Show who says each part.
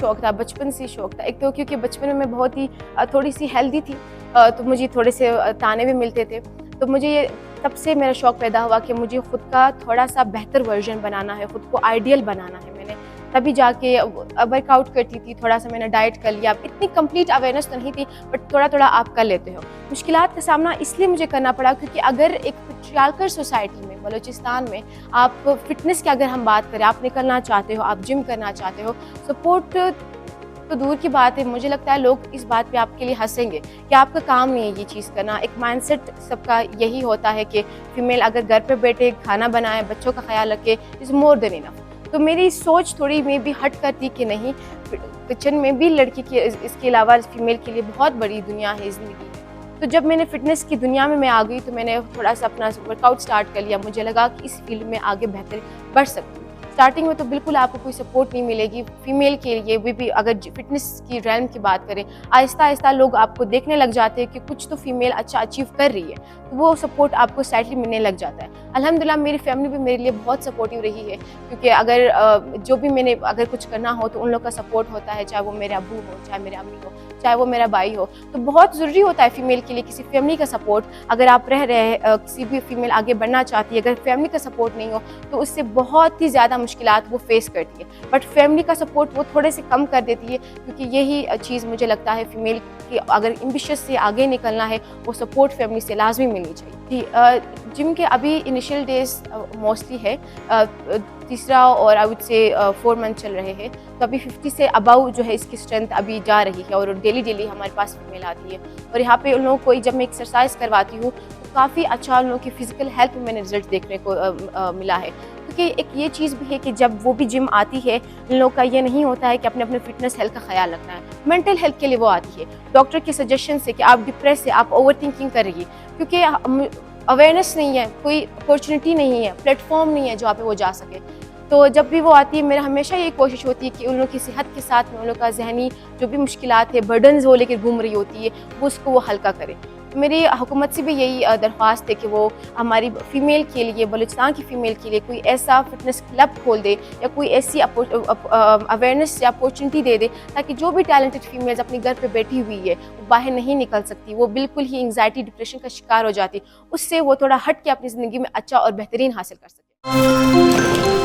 Speaker 1: शौक़ था, बचपन से ही शौक़ था। एक तो क्योंकि बचपन में मैं बहुत ही थोड़ी-सी हेल्दी थी, तो मुझे थोड़े से ताने भी मिलते थे। तो मुझे ये तब से मेरा शौक़ पैदा हुआ कि मुझे खुद का थोड़ा-सा बेहतर वर्ज़न बनाना है, खुद को आइडियल बनाना है। मैंने तभी जाके वर्कआउट करती थी, थोड़ा-सा मैंने डाइट कर लिया। इतनी कंप्लीट अवेयरनेस तो नहीं थी, बट थोड़ा-थोड़ा आप कर लेते हो। मुश्किलात का सामना इसलिए मुझे करना पड़ा क्योंकि अगर एक ट्रियालकर सोसाइटी में, बलूचिस्तान में आप फ़िटनेस की अगर हम बात करें, आप निकलना चाहते हो, आप जिम करना चाहते हो, सपोर्ट तो दूर की बात है, मुझे लगता है लोग इस बात पे आपके लिए हँसेंगे कि आपका काम नहीं है ये चीज़ करना। एक माइंडसेट सबका यही होता है कि फ़ीमेल अगर घर पे बैठे खाना बनाए, बच्चों का ख़्याल रखे, इज़ मोर देन इनफ। तो मेरी सोच थोड़ी मे बी हट कर थी कि नहीं, किचन में भी लड़की की इसके अलावा फ़ीमेल के लिए बहुत बड़ी दुनिया है, ज़िंदगी है। तो जब मैंने फ़िटनेस की दुनिया में मैं आ गई तो मैंने थोड़ा-सा अपना वर्कआउट स्टार्ट कर लिया। मुझे लगा कि इस फ़ील्ड में आगे बेहतर बढ़ सकती हूँ। स्टार्टिंग में तो बिल्कुल आपको कोई सपोर्ट नहीं मिलेगी फ़ीमेल के लिए, भी अगर फ़िटनेस की रैल्म की बात करें, आहिस्ता-आहिस्ता लोग आपको देखने लग जाते हैं कि कुछ तो फ़ीमेल अच्छा अचीव कर रही है, तो वो सपोर्ट आपको स्लाइटली मिलने लग जाता है। अल्हम्दुलिल्लाह मेरी फैमिली भी मेरे लिए बहुत सपोर्टिव रही है, क्योंकि अगर जो भी मैंने अगर कुछ करना हो तो उन लोग का सपोर्ट होता है, चाहे वो मेरे अब्बू हो, चाहे मेरे अम्मी हो, चाहे वो मेरा भाई हो। तो बहुत ज़रूरी होता है फ़ीमेल के लिए किसी फैमिली का सपोर्ट। अगर आप रह रहे हैं, किसी भी फ़ीमेल आगे बढ़ना चाहती है, अगर फैमिली का सपोर्ट नहीं हो तो उससे बहुत ही ज़्यादा मुश्किलात वो फेस करती है। बट फैमिली का सपोर्ट वो थोड़े से कम कर देती है, क्योंकि यही चीज़ मुझे लगता है फ़ीमेल की अगर एम्बिशियस से आगे निकलना है, वो सपोर्ट फैमिली से लाज़मी मिलनी चाहिए। जी, जिम के अभी इनिशियल डेज़ मोस्टली है, तीसरा और आई वुड से 4 मंथ चल रहे हैं, तो अभी 50 से अबव जो है इसकी स्ट्रेंथ अभी जा रही है और डेली हमारे पास फीमेल आती है। और यहाँ पे उन लोगों को जब मैं एक्सरसाइज करवाती हूँ तो काफ़ी अच्छा उन लोगों की फ़िज़िकल हेल्थ में मैंने रिज़ल्ट देखने को मिला है। क्योंकि एक ये चीज़ भी है कि जब वो भी जिम आती है, इन लोगों का ये नहीं होता है कि अपने फ़िटनेस हेल्थ का ख़्याल रखना है, मेंटल हेल्थ के लिए वो आती है। डॉक्टर के सजेशन से कि आप डिप्रेस है, आप ओवरथिंकिंग कर रही है, क्योंकि अवेयरनेस नहीं है, कोई अपॉर्चुनिटी नहीं है, प्लेटफ़ॉर्म नहीं है जहाँ पे वो जा सके। तो जब भी वो आती है, मेरा हमेशा ये कोशिश होती है कि उन लोगों की सेहत के साथ में उन लोगों का ज़हनी जो भी मुश्किलात है, बर्डन्स वो लेकर घूम रही होती है, वो उसको वो हल्का करे। तो मेरी हुकूमत से भी यही दरख्वास्त है कि वो हमारी फ़ीमेल के लिए, बलूचिस्तान की फ़ीमेल के लिए कोई ऐसा फ़िटनेस क्लब खोल दे या कोई ऐसी अवेयरनेस या अपॉर्चुनिटी दे दे, ताकि जो भी टैलेंटेड फ़ीमेल्स अपने घर पे बैठी हुई है, वो बाहर नहीं निकल सकती, वो बिल्कुल ही एंग्ज़ायटी, डिप्रेशन का शिकार हो जाती, उससे वो थोड़ा हट के अपनी ज़िंदगी में अच्छा और बेहतरीन हासिल कर सके।